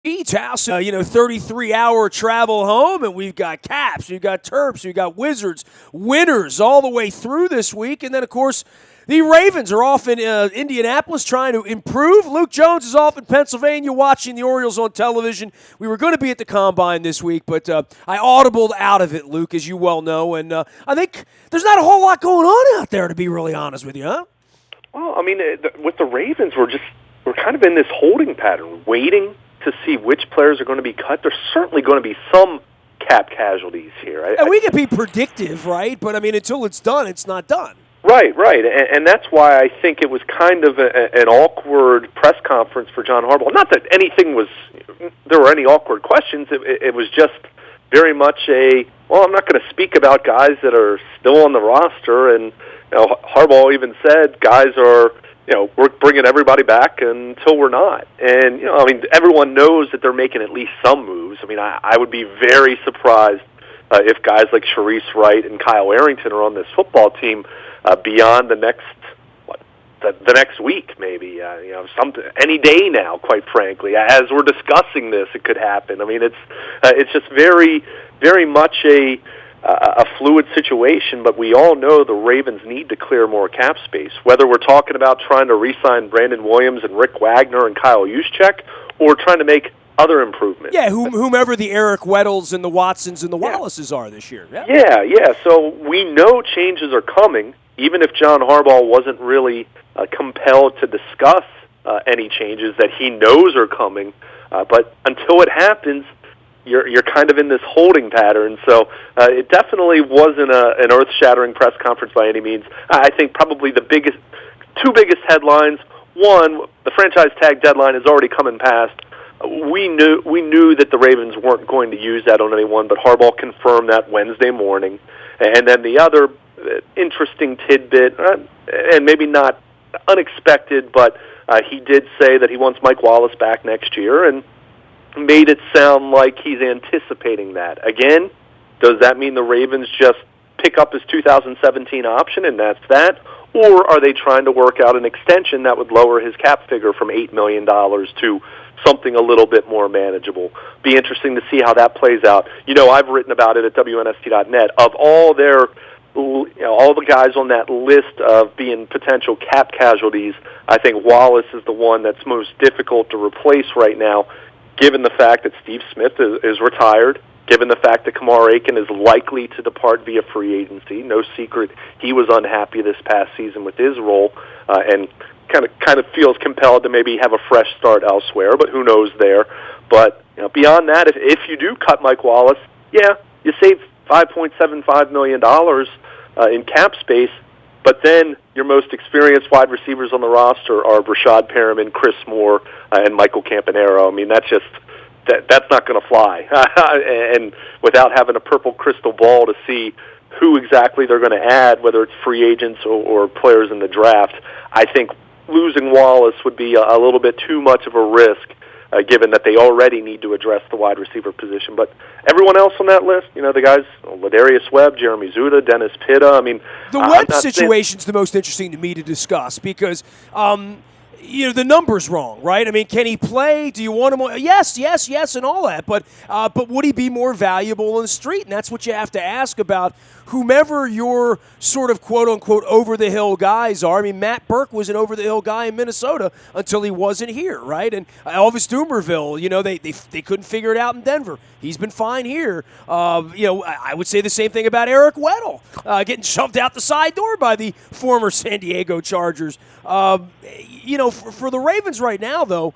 Beach house, 33-hour travel home, and we've got Caps, we've got Terps, we've got Wizards, winners all the way through this week. And then, of course, the Ravens are off in Indianapolis trying to improve. Luke Jones is off in Pennsylvania watching the Orioles on television. We were going to be at the Combine this week, but I audibled out of it, Luke, as you well know. And I think there's not a whole lot going on out there, to be really honest with you, huh? Well, I mean, with the Ravens, we're kind of in this holding pattern, waiting to see which players are going to be cut. There's certainly going to be some cap casualties here. And we can be predictive, right? But, I mean, until it's done, it's not done. Right. And that's why I think it was kind of an awkward press conference for John Harbaugh. Not that there were any awkward questions. It was just very much I'm not going to speak about guys that are still on the roster. And Harbaugh even said guys are, we're bringing everybody back until we're not. And, everyone knows that they're making at least some moves. I mean, I would be very surprised if guys like Sharice Wright and Kyle Arrington are on this football team beyond the next week, maybe. Any day now, quite frankly. As we're discussing this, it could happen. I mean, it's just very, very much a fluid situation, but we all know the Ravens need to clear more cap space, whether we're talking about trying to re-sign Brandon Williams and Rick Wagner and Kyle Juszczyk, or trying to make other improvements. Yeah, whomever the Eric Weddles and the Watsons and the Wallaces are this year. Yeah. So we know changes are coming, even if John Harbaugh wasn't really compelled to discuss any changes that he knows are coming. But until it happens, you're kind of in this holding pattern. So it definitely wasn't an earth-shattering press conference by any means. I think probably the two biggest headlines. One, the franchise tag deadline has already come and passed. We knew that the Ravens weren't going to use that on anyone, but Harbaugh confirmed that Wednesday morning. And then the other interesting tidbit, and maybe not unexpected, but he did say that he wants Mike Wallace back next year, and made it sound like he's anticipating that. Again, does that mean the Ravens just pick up his 2017 option and that's that? Or are they trying to work out an extension that would lower his cap figure from $8 million to something a little bit more manageable? Be interesting to see how that plays out. I've written about it at WNST.net. Of all all the guys on that list of being potential cap casualties, I think Wallace is the one that's most difficult to replace right now, given the fact that Steve Smith is retired, given the fact that Kamar Aiken is likely to depart via free agency. No secret he was unhappy this past season with his role, and kind of feels compelled to maybe have a fresh start elsewhere, but who knows there. But beyond that, if you do cut Mike Wallace, you save $5.75 million in cap space, but then your most experienced wide receivers on the roster are Rashad Perriman, Chris Moore, and Michael Campanaro. I mean, that's not going to fly. And without having a purple crystal ball to see who exactly they're going to add, whether it's free agents or players in the draft, I think losing Wallace would be a little bit too much of a risk, given that they already need to address the wide receiver position. But everyone else on that list, the guys, Ladarius Webb, Jeremy Zuta, Dennis Pitta, I mean... The Webb situation's the most interesting to me to discuss because... the number's wrong, right? I mean, can he play? Do you want him? Yes, and all that. But would he be more valuable on the street? And that's what you have to ask about whomever your sort of quote-unquote over-the-hill guys are. I mean, Matt Burke was an over-the-hill guy in Minnesota until he wasn't here, right? And Elvis Dumervil, they couldn't figure it out in Denver. He's been fine here. I would say the same thing about Eric Weddle, getting shoved out the side door by the former San Diego Chargers. For the Ravens right now, though,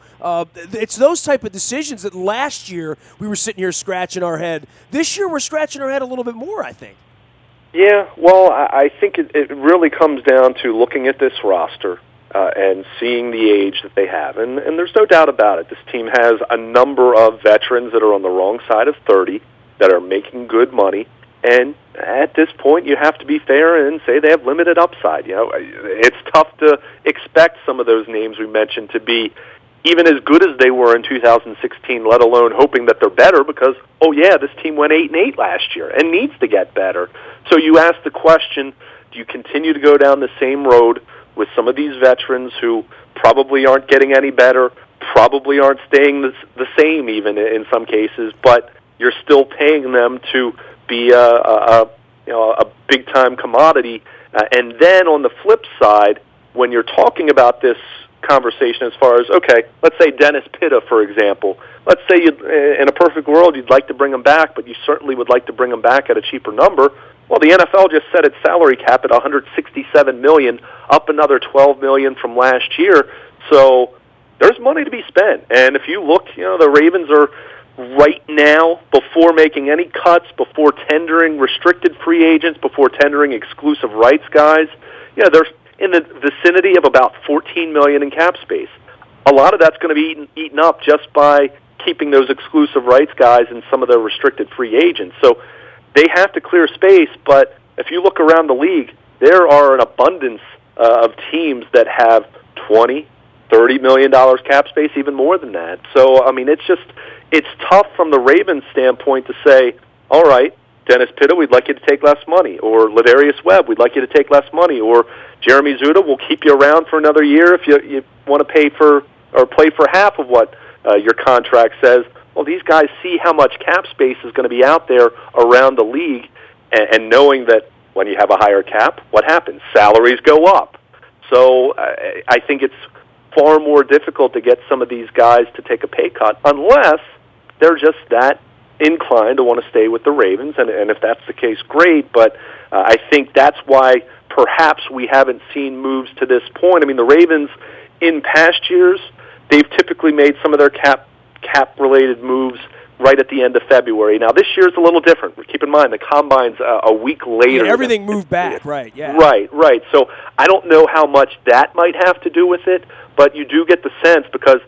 it's those type of decisions that last year we were sitting here scratching our head. This year we're scratching our head a little bit more, I think. Yeah, well, I think it really comes down to looking at this roster and seeing the age that they have. And there's no doubt about it. This team has a number of veterans that are on the wrong side of 30 that are making good money. And at this point, you have to be fair and say they have limited upside. It's tough to expect some of those names we mentioned to be even as good as they were in 2016, let alone hoping that they're better because, this team went 8-8 last year and needs to get better. So you ask the question, do you continue to go down the same road with some of these veterans who probably aren't getting any better, probably aren't staying the same even in some cases, but you're still paying them to be a big-time commodity. And then on the flip side, when you're talking about this conversation as far as, okay, let's say Dennis Pitta, for example. Let's say in a perfect world you'd like to bring him back, but you certainly would like to bring him back at a cheaper number. Well, the NFL just set its salary cap at $167 million, up another $12 million from last year. So there's money to be spent. And if you look, the Ravens are right now, before making any cuts, before tendering restricted free agents, before tendering exclusive rights guys, they're in the vicinity of about $14 million in cap space. A lot of that's going to be eaten up just by keeping those exclusive rights guys and some of their restricted free agents. So they have to clear space, but if you look around the league, there are an abundance of teams that have $20, $30 million cap space, even more than that. So, I mean, it's tough from the Ravens standpoint to say, all right, Dennis Pitta, we'd like you to take less money, or Ladarius Webb, we'd like you to take less money, or Jeremy Zuda, we'll keep you around for another year if you want to pay for or play for half of what your contract says. Well, these guys see how much cap space is going to be out there around the league, and knowing that when you have a higher cap, what happens? Salaries go up. So I think it's far more difficult to get some of these guys to take a pay cut unless they're just that inclined to want to stay with the Ravens, and if that's the case, great, but I think that's why perhaps we haven't seen moves to this point. I mean, the Ravens, in past years, they've typically made some of their cap-related moves right at the end of February. Now, this year's a little different. Keep in mind, the Combine's a week later. Yeah, everything moved back, right, yeah. Right. So I don't know how much that might have to do with it, but you do get the sense because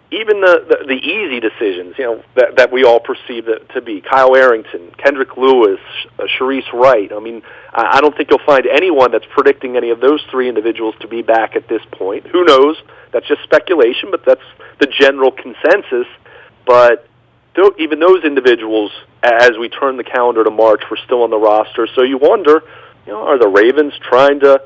even the easy decisions, that we all perceive it to be, Kyle Arrington, Kendrick Lewis, Sharice Wright. I mean, I don't think you'll find anyone that's predicting any of those three individuals to be back at this point. Who knows? That's just speculation, but that's the general consensus. But even those individuals, as we turn the calendar to March, were still on the roster. So you wonder, are the Ravens trying to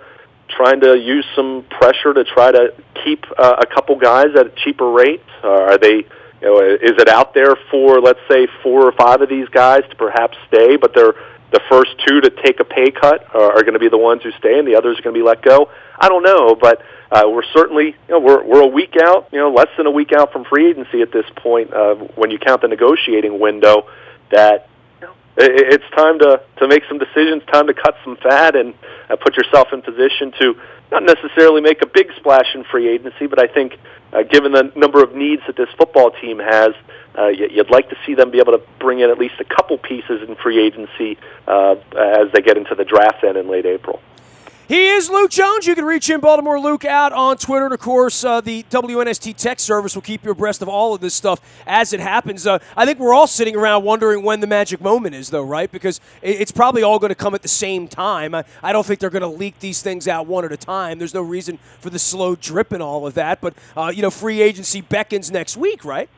use some pressure to try to keep a couple guys at cheaper rates? Are they, is it out there for, let's say, 4 or 5 of these guys to perhaps stay, but they're the first 2 to take a pay cut are going to be the ones who stay, and the others are going to be let go? I don't know, but we're certainly, we're a week out, less than a week out from free agency at this point. When you count the negotiating window, that it's time to make some decisions, time to cut some fat, and put yourself in position to not necessarily make a big splash in free agency, but I think given the number of needs that this football team has, you'd like to see them be able to bring in at least a couple pieces in free agency as they get into the draft then in late April. He is Luke Jones. You can reach him, Baltimore Luke, out on Twitter. And, of course, the WNST text service will keep you abreast of all of this stuff as it happens. I think we're all sitting around wondering when the magic moment is, though, right? Because it's probably all going to come at the same time. I don't think they're going to leak these things out one at a time. There's no reason for the slow drip and all of that. But, free agency beckons next week, right?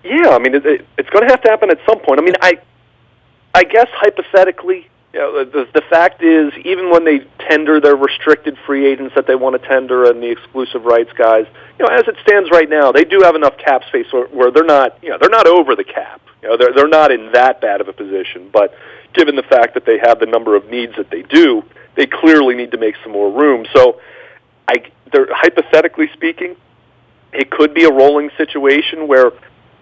Yeah, I mean, it's going to have to happen at some point. I mean, I guess hypothetically, the fact is, even when they tender their restricted free agents that they want to tender and the exclusive rights guys, as it stands right now, they do have enough cap space where they're not, they're not over the cap. They're not in that bad of a position. But given the fact that they have the number of needs that they do, they clearly need to make some more room. So, hypothetically speaking, it could be a rolling situation where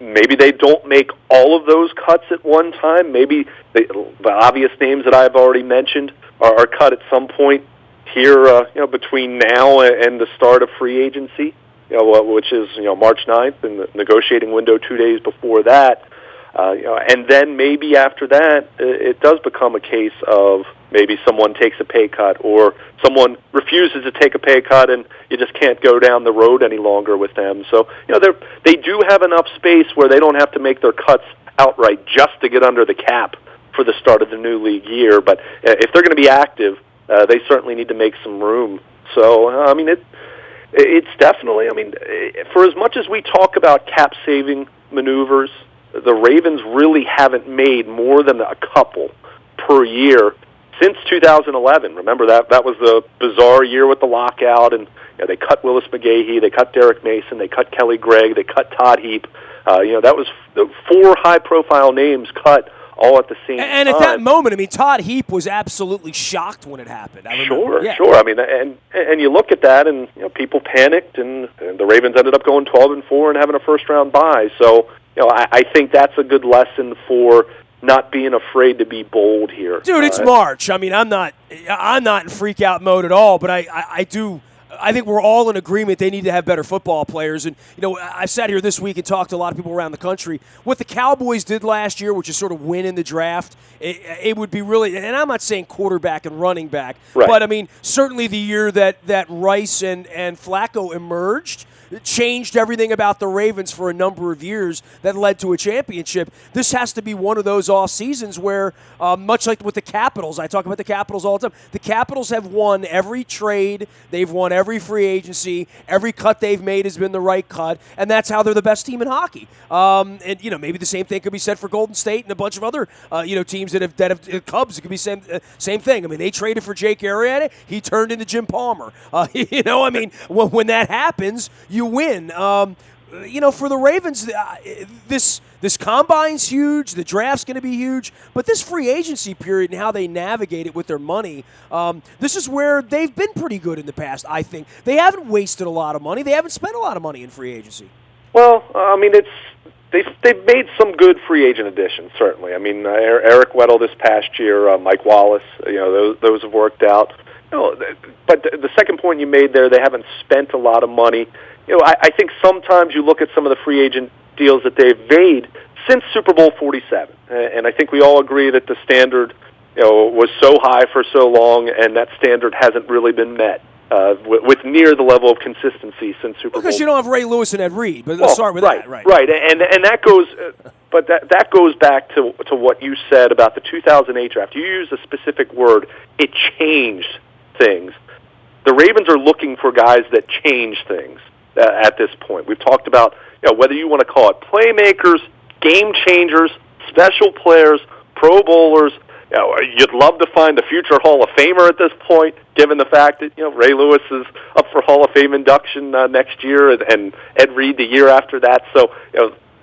maybe they don't make all of those cuts at one time. Maybe the obvious names that I've already mentioned are cut at some point here, between now and the start of free agency, which is March 9th, and the negotiating window 2 days before that. And then maybe after that, it does become a case of maybe someone takes a pay cut or someone refuses to take a pay cut and you just can't go down the road any longer with them. So, they do have enough space where they don't have to make their cuts outright just to get under the cap for the start of the new league year. But if they're going to be active, they certainly need to make some room. So, I mean, it's definitely, for as much as we talk about cap-saving maneuvers, the Ravens really haven't made more than a couple per year since 2011. Remember that was the bizarre year with the lockout, and they cut Willis McGahee, they cut Derek Mason, they cut Kelly Gregg, they cut Todd Heap. That was the 4 high-profile names cut all at the same time. And at that moment, I mean, Todd Heap was absolutely shocked when it happened. Sure. I mean, and you look at that, and people panicked, and the Ravens ended up going 12-4 and having a first-round bye. So, I think that's a good lesson for not being afraid to be bold here. Dude, it's March. I mean, I'm not in freak out mode at all, but I think we're all in agreement they need to have better football players. And, I sat here this week and talked to a lot of people around the country. What the Cowboys did last year, which is sort of win in the draft, it would be really – and I'm not saying quarterback and running back, right. But, I mean, certainly the year that Rice and Flacco emerged – it changed everything about the Ravens for a number of years that led to a championship. This has to be one of those off seasons where, much like with the Capitals, I talk about the Capitals all the time, the Capitals have won every trade, they've won every free agency, every cut they've made has been the right cut, and that's how they're the best team in hockey. And maybe the same thing could be said for Golden State and a bunch of other teams that have Cubs. It could be same thing. I mean, they traded for Jake Arrieta, he turned into Jim Palmer. I mean, when that happens, you win. For the Ravens, this combine's huge. The draft's going to be huge. But this free agency period and how they navigate it with their money, this is where they've been pretty good in the past, I think. They haven't wasted a lot of money. They haven't spent a lot of money in free agency. Well, I mean, they've made some good free agent additions, certainly. I mean, Eric Weddle this past year, Mike Wallace, those have worked out. But the second point you made there, they haven't spent a lot of money. I think sometimes you look at some of the free agent deals that they've made since Super Bowl 47, and I think we all agree that the standard, was so high for so long, and that standard hasn't really been met with near the level of consistency since Super Bowl. Because you don't have Ray Lewis and Ed Reed, but let's start with that. Right, and that goes, but that goes back to what you said about the 2008 draft. You used a specific word. It changed things. The Ravens are looking for guys that change things. At this point, we've talked about whether you want to call it playmakers, game changers, special players, Pro Bowlers. You'd love to find a future Hall of Famer at this point, given the fact that Ray Lewis is up for Hall of Fame induction next year, and Ed Reed the year after that. So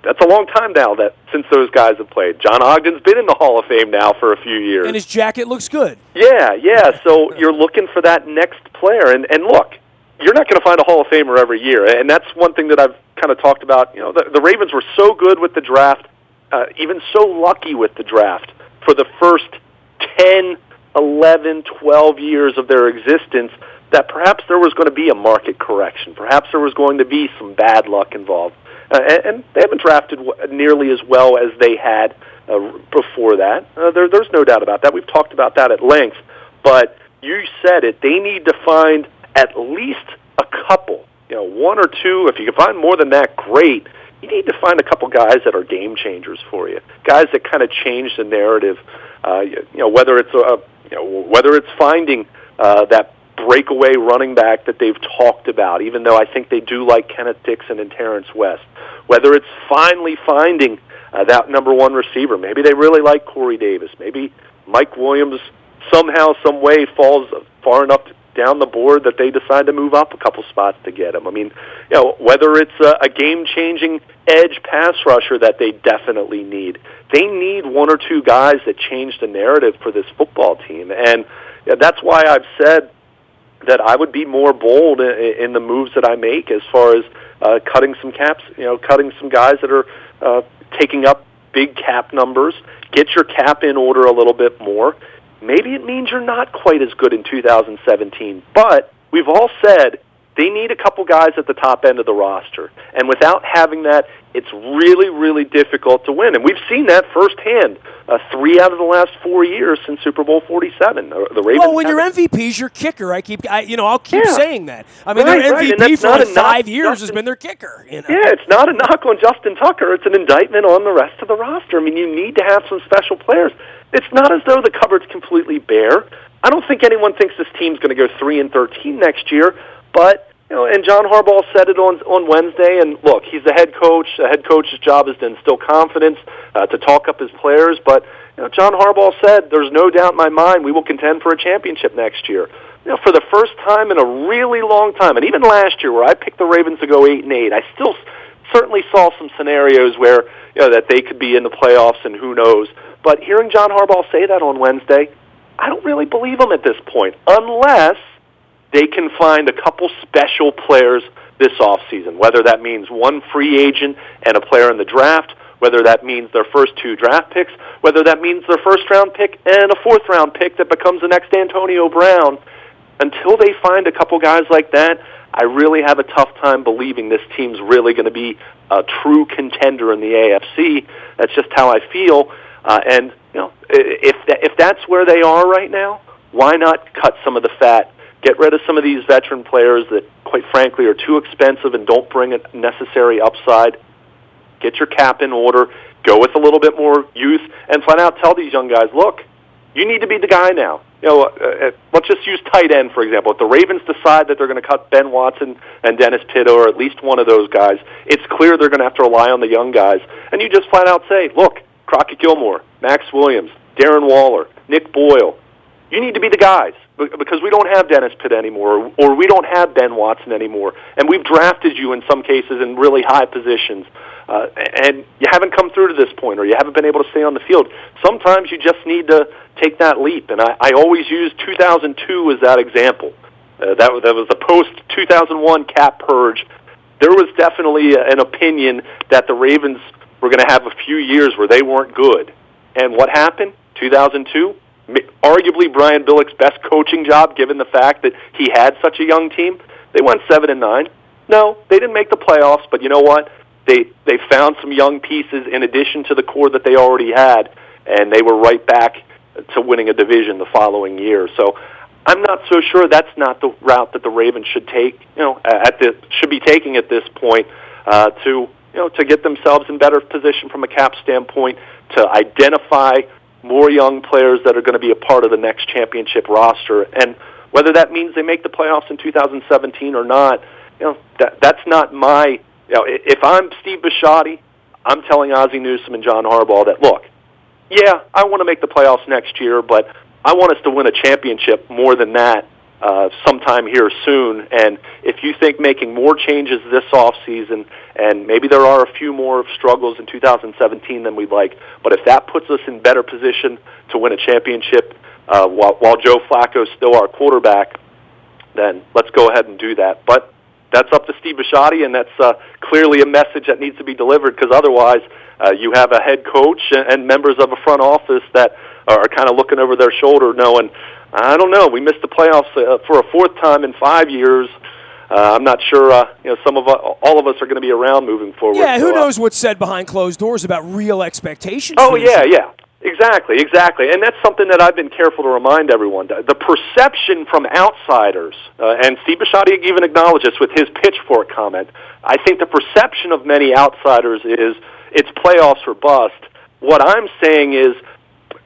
that's a long time now since those guys have played. John Ogden's been in the Hall of Fame now for a few years, and his jacket looks good. Yeah. So you're looking for that next player, and look. You're not going to find a Hall of Famer every year, and that's one thing that I've kind of talked about. The Ravens were so good with the draft, even so lucky with the draft for the first 10, 11, 12 years of their existence that perhaps there was going to be a market correction. Perhaps there was going to be some bad luck involved. And they haven't drafted nearly as well as they had before that. There's no doubt about that. We've talked about that at length. But you said it. They need to find at least a couple, one or two. If you can find more than that, great. You need to find a couple guys that are game changers for you, guys that kind of change the narrative. Whether it's finding that breakaway running back that they've talked about, even though I think they do like Kenneth Dixon and Terrence West. Whether it's finally finding that number one receiver. Maybe they really like Corey Davis. Maybe Mike Williams somehow, some way falls far enough down the board that they decide to move up a couple spots to get him. I mean, whether it's a game-changing edge pass rusher that they definitely need. They need one or two guys that change the narrative for this football team. And that's why I've said that I would be more bold in the moves that I make as far as cutting some caps, cutting some guys that are taking up big cap numbers. Get your cap in order a little bit more. Maybe it means you're not quite as good in 2017, but we've all said they need a couple guys at the top end of the roster. And without having that, it's really, really difficult to win. And we've seen that firsthand 3 out of the last 4 years since Super Bowl 47. The Ravens. Well, when your MVP's your kicker, I'll keep saying that. I mean, their MVP for like 5 years has been their kicker. Yeah, it's not a knock on Justin Tucker. It's an indictment on the rest of the roster. I mean, you need to have some special players. It's not as though the cupboard's completely bare. I don't think anyone thinks this team's going to go 3-13 next year, but and John Harbaugh said it on Wednesday. And look, he's the head coach. The head coach's job is to instill confidence, to talk up his players. But John Harbaugh said, "There's no doubt in my mind we will contend for a championship next year." For the first time in a really long time, and even last year where I picked the Ravens to go 8-8, I still certainly saw some scenarios where that they could be in the playoffs, and who knows. But hearing John Harbaugh say that on Wednesday, I don't really believe him at this point, unless they can find a couple special players this offseason, whether that means one free agent and a player in the draft, whether that means their first 2 draft picks, whether that means their first-round pick and a fourth-round pick that becomes the next Antonio Brown. Until they find a couple guys like that, I really have a tough time believing this team's really going to be a true contender in the AFC. That's just how I feel. And if that's where they are right now, why not cut some of the fat? Get rid of some of these veteran players that, quite frankly, are too expensive and don't bring a necessary upside. Get your cap in order. Go with a little bit more youth, and flat out tell these young guys, look, you need to be the guy now. Let's just use tight end, for example. If the Ravens decide that they're going to cut Ben Watson and Dennis Pitt, or at least one of those guys, it's clear they're going to have to rely on the young guys. And you just flat out say, look, Crockett Gilmore, Max Williams, Darren Waller, Nick Boyle, you need to be the guys, because we don't have Dennis Pitt anymore, or we don't have Ben Watson anymore, and we've drafted you in some cases in really high positions, and you haven't come through to this point, or you haven't been able to stay on the field. Sometimes you just need to take that leap, and I always use 2002 as that example. That was the post-2001 cap purge. There was definitely an opinion that the Ravens were going to have a few years where they weren't good. And what happened? 2002? Arguably Brian Billick's best coaching job, given the fact that he had such a young team. They went 7-9. No, they didn't make the playoffs, but you know what? They found some young pieces in addition to the core that they already had, and they were right back to winning a division the following year. So I'm not so sure that's not the route that the Ravens should take. Should be taking at this point to get themselves in better position from a cap standpoint, to identify more young players that are going to be a part of the next championship roster. And whether that means they make the playoffs in 2017 or not, that's not my... if I'm Steve Bisciotti, I'm telling Ozzie Newsome and John Harbaugh that, look, yeah, I want to make the playoffs next year, but I want us to win a championship more than that sometime here soon. And if you think making more changes this offseason, and maybe there are a few more struggles in 2017 than we'd like, but if that puts us in better position to win a championship while Joe Flacco's still our quarterback, then let's go ahead and do that. But that's up to Steve Bisciotti, and that's clearly a message that needs to be delivered, because otherwise you have a head coach and members of a front office that are kind of looking over their shoulder knowing, I don't know, we missed the playoffs for a fourth time in 5 years. I'm not sure, all of us are going to be around moving forward. Yeah, who knows what's said behind closed doors about real expectations. Oh, yeah. Exactly. And that's something that I've been careful to remind everyone. The perception from outsiders, and Steve Bisciotti even acknowledged this with his pitchfork comment, I think the perception of many outsiders is it's playoffs or bust. What I'm saying is,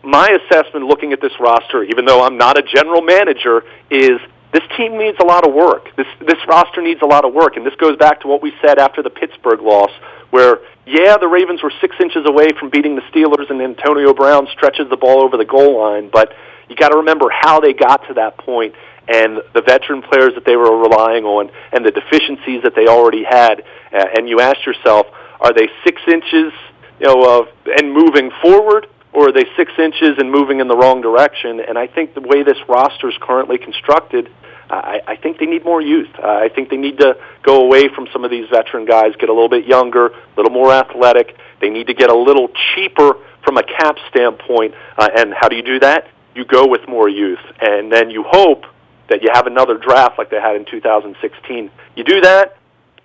my assessment looking at this roster, even though I'm not a general manager, is this team needs a lot of work. This roster needs a lot of work, and this goes back to what we said after the Pittsburgh loss, where, yeah, the Ravens were 6 inches away from beating the Steelers, and Antonio Brown stretches the ball over the goal line, but you got to remember how they got to that point, and the veteran players that they were relying on, and the deficiencies that they already had. And you ask yourself, are they 6 inches, and moving forward, or are they 6 inches and moving in the wrong direction? And I think the way this roster is currently constructed, I think they need more youth. I think they need to go away from some of these veteran guys, get a little bit younger, a little more athletic. They need to get a little cheaper from a cap standpoint. And how do you do that? You go with more youth. And then you hope that you have another draft like they had in 2016. You do that,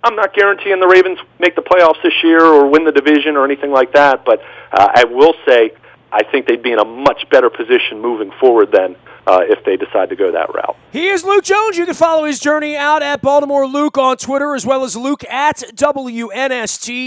I'm not guaranteeing the Ravens make the playoffs this year or win the division or anything like that, but I will say I think they'd be in a much better position moving forward than if they decide to go that route. He is Luke Jones. You can follow his journey out at Baltimore Luke on Twitter, as well as Luke at WNST.net.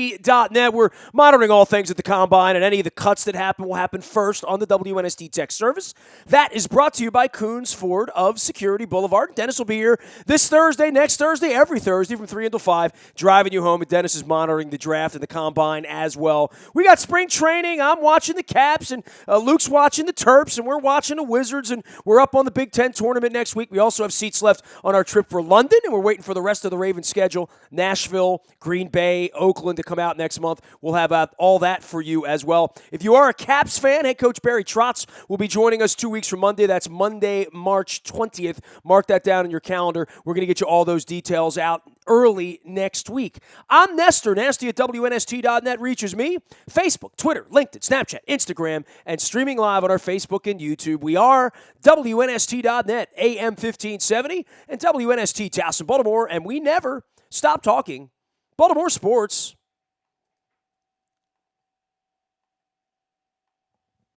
We're monitoring all things at the Combine, and any of the cuts that happen will happen first on the WNST text service. That is brought to you by Coons Ford of Security Boulevard. Dennis will be here this Thursday, next Thursday, every Thursday from 3 until 5, driving you home. And Dennis is monitoring the draft and the Combine as well. We got spring training. I'm watching the Caps, and Luke's watching the Terps, and we're watching the Wizards, and we're up on the Big Ten tournament next week. We also have seats left on our trip for London, and we're waiting for the rest of the Ravens schedule. Nashville, Green Bay, Oakland to come out next month. We'll have all that for you as well. If you are a Caps fan, head coach Barry Trotz will be joining us 2 weeks from Monday. That's Monday, March 20th. Mark that down in your calendar. We're going to get you all those details out early next week. I'm Nestor. Nasty at WNST.net reaches me. Facebook, Twitter, LinkedIn, Snapchat, Instagram, and streaming live on our Facebook and YouTube. We are WNST.net, AM 1570, and WNST Towson, Baltimore, and we never stop talking Baltimore sports.